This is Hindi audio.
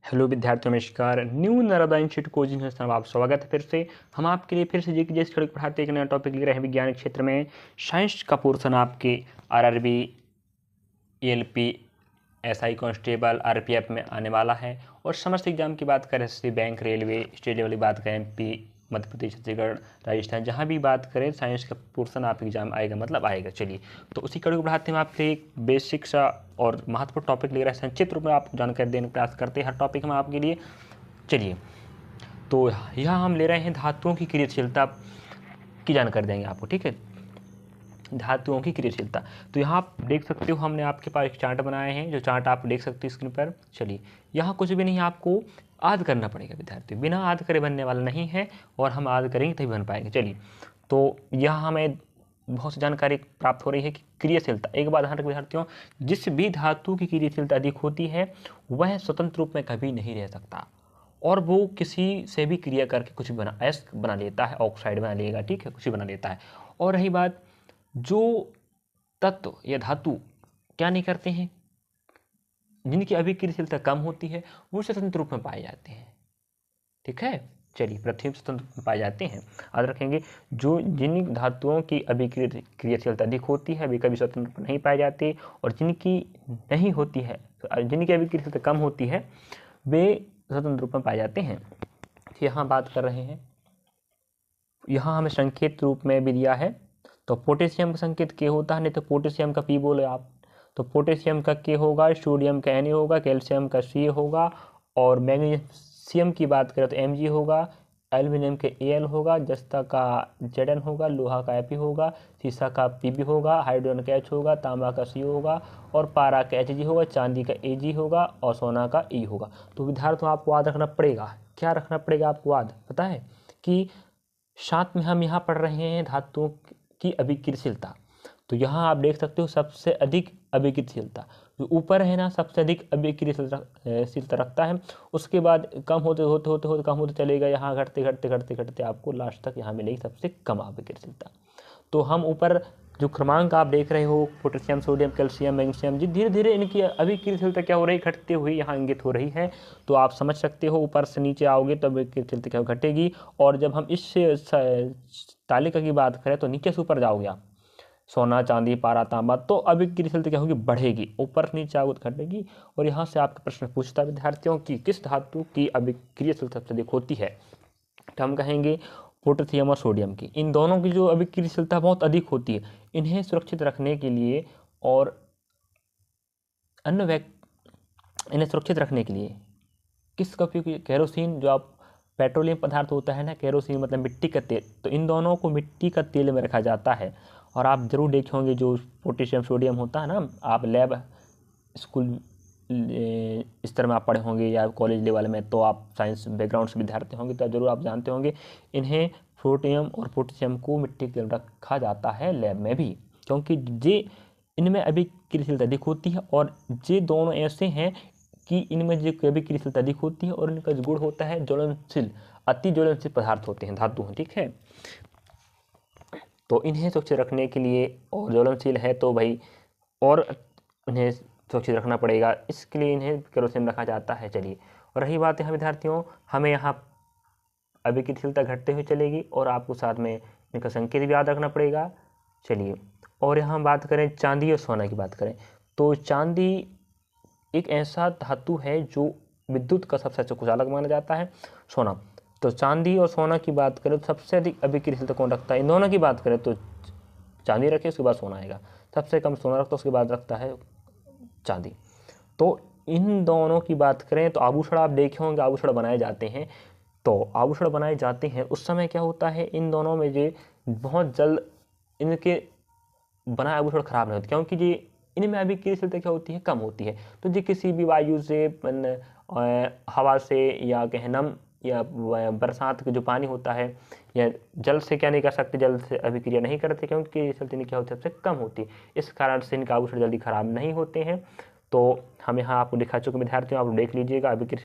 हेलो विद्यार्थियों, नमस्कार। न्यू नर्मदा इंस्टीट्यूट कोचिंग संस्थान में आप स्वागत है। फिर से हम आपके लिए फिर से जी के जैसे खड़े पढ़ाते एक नया टॉपिक ले रहे हैं विज्ञान क्षेत्र में। साइंस का पोर्शन आपके RRB, ALP, SI constable, RPF में आने वाला है। और समस्त एग्जाम की बात करें, जैसे बैंक, रेलवे, स्टेट लेवल की बात करें, एमपी, मध्य प्रदेश, छत्तीसगढ़, राजस्थान, जहाँ भी बात करें साइंस का पोर्शन आप एग्जाम आएगा, मतलब आएगा। चलिए, तो उसी कड़ी को बढ़ाते हैं। आपके एक बेसिक सा और महत्वपूर्ण टॉपिक ले रहे हैं, संक्षिप्त रूप में आपको जानकारी देने का प्रयास करते हैं हर टॉपिक में आपके लिए। चलिए, तो यहाँ हम ले रहे हैं धातुओं की क्रियाशीलता की जानकारी देंगे आपको, ठीक है। धातुओं की क्रियाशीलता, तो यहाँ आप देख सकते हो, हमने आपके पास एक चार्ट बनाए हैं, जो चार्ट आप देख सकते हो स्क्रीन पर। चलिए, यहाँ कुछ भी नहीं, आपको आद करना पड़ेगा विद्यार्थी, बिना आद करे बनने वाला नहीं है, और हम आद करेंगे तभी बन पाएंगे। चलिए, तो यहाँ हमें बहुत सी जानकारी प्राप्त हो रही है कि क्रियाशीलता, एक बात ध्यान रखें विद्यार्थियों, जिस भी धातु की क्रियाशीलता अधिक होती है वह स्वतंत्र रूप में कभी नहीं रह सकता, और वो किसी से भी क्रिया करके कुछ भी बना लेता है, ऑक्साइड बना लेगा, ठीक है, कुछ भी बना लेता है। और रही बात, जो तत्व या धातु क्या नहीं करते हैं, जिनकी अभिक्रियाशीलता कम होती है, वो स्वतंत्र रूप में पाए जाते हैं, ठीक है। चलिए, पृथ्वी में स्वतंत्र रूप में पाए जाते हैं, याद रखेंगे। जो जिन धातुओं की अभिक्रियाशीलता अधिक होती है वे कभी स्वतंत्र रूप में नहीं पाए जाते, और जिनकी नहीं होती है, जिनकी अभिक्रियाशीलता कम होती है, वे स्वतंत्र रूप में पाए जाते हैं। यहाँ बात कर रहे हैं, यहाँ हमें संकेत रूप में भी दिया है। तो पोटेशियम का संकेत के होता है, नहीं तो पोटेशियम का पी बोले आप, तो पोटेशियम का के होगा, सोडियम का Na होगा, कैल्शियम का Ca होगा, और मैग्नीशियम की बात करें तो Mg होगा, एल्यूमिनियम के Al होगा, जस्ता का Zn होगा, लोहा का Fe होगा, सीसा का Pb होगा, हाइड्रोजन का H होगा, तांबा का Co होगा, और पारा का Hg होगा, चांदी का Ag होगा, और सोना का E होगा। तो विद्यार्थियों, आपको याद रखना पड़ेगा, क्या रखना पड़ेगा आपको याद, पता है कि साथ में हम यहाँ पढ़ रहे हैं धातुओं की अभिक्रियाशीलता। तो यहाँ आप देख सकते हो सबसे अधिक अभिक्रियाशीलता जो ऊपर है ना, सबसे अधिक अभिक्रियाशीलता रखता है। उसके बाद कम होते होते होते होते कम होते चलेगा, यहाँ घटते घटते घटते घटते आपको लास्ट तक यहाँ मिलेगी सबसे कम अभिक्रियाशीलता। तो हम ऊपर जो क्रमांक आप देख रहे हो, पोटेशियम, सोडियम, कैल्शियम, मैग्नीशियम, जी धीरे धीरे इनकी अभिक्रियाशीलता क्या हो रही, घटते हुए यहाँ इंगित हो रही है। तो आप समझ सकते हो, ऊपर से नीचे आओगे तो अभिक्रियाशीलता क्या घटेगी। और जब हम इस तालिका की बात करें तो नीचे से ऊपर जाओगे आप, सोना, चांदी, पारा, तांबा, तो अभिक्रियाशीलता क्या होगी, बढ़ेगी, ऊपर से नीचे आओगे तो घटेगी। और यहाँ से आपका प्रश्न पूछता है विद्यार्थियों की किस धातु की अभिक्रियाशीलता सबसे अधिक होती है, तो हम कहेंगे पोटेशियम और सोडियम की। इन दोनों की जो अभिक्रियाशीलता बहुत अधिक होती है, इन्हें सुरक्षित रखने के लिए और इन्हें सुरक्षित रखने के लिए किसका उपयोग, केरोसिन, जो आप पेट्रोलियम पदार्थ होता है ना, केरोसिन मतलब मिट्टी का तेल, तो इन दोनों को मिट्टी का तेल में रखा जाता है। और आप जरूर देखे होंगे जो पोटेशियम सोडियम होता है ना, आप लैब स्कूल स्तर में आप पढ़े होंगे या कॉलेज लेवल में, तो आप साइंस बैकग्राउंड से विद्यार्थी होंगे तो जरूर आप जानते होंगे, इन्हें सोडियम और पोटेशियम को मिट्टी के तेल रखा जाता है लैब में भी, क्योंकि ये इनमें अभिक्रियाशीलता अधिक होती है। और ये दोनों ऐसे हैं कि इनमें जो अभिक्रियाशीलता अधिक होती है और इनका जो गुण होता है ज्वलनशील, अति ज्वलनशील पदार्थ होते हैं, धातु हैं, ठीक है। तो इन्हें सुरक्षित रखने के लिए, और ज्वलनशील है तो भाई और इन्हें सुरक्षित रखना पड़ेगा, इसके लिए इन्हें केरोसिन रखा जाता है। चलिए, और रही बात है विद्यार्थियों, हमें यहाँ अभिक्रियाशीलता घटते हुए चलेगी, और आपको साथ में इनका संकेत भी याद रखना पड़ेगा। चलिए, और यहाँ बात करें चांदी और सोना की बात करें, तो चांदी एक ऐसा धातु है जो विद्युत का सबसे अच्छा कुचालक माना जाता है। सोना, तो चांदी और सोना की बात करें तो सबसे अधिक अभिक्रियाशीलता कौन रखता है, इन दोनों की बात करें तो चांदी रखे, उसके बाद सोना आएगा, सबसे कम सोना रखता है, उसके बाद रखता है चांदी। तो इन दोनों की बात करें तो आभूषण आप देखे होंगे, आभूषण बनाए जाते हैं, तो आभूषण बनाए जाते हैं उस समय क्या होता है, इन दोनों में जो बहुत जल्द इनके बनाए आभूषण खराब नहीं होते, क्योंकि ये इनमें अभिक्रियाशीलता क्या होती है, कम होती है। तो ये किसी भी वायु से, हवा से, या कहें नम या बरसात का जो पानी होता है, या जल से क्या नहीं कर सकते, जल से अभिक्रिया नहीं करते, क्योंकि क्रियाशीलता क्या होती है, सबसे कम होती है। इस कारण से इनका आभूषण जल्दी खराब नहीं होते हैं। तो हम यहाँ आपको दिखा चुके विद्यार्थियों, आप देख लीजिएगा अभिक्रिया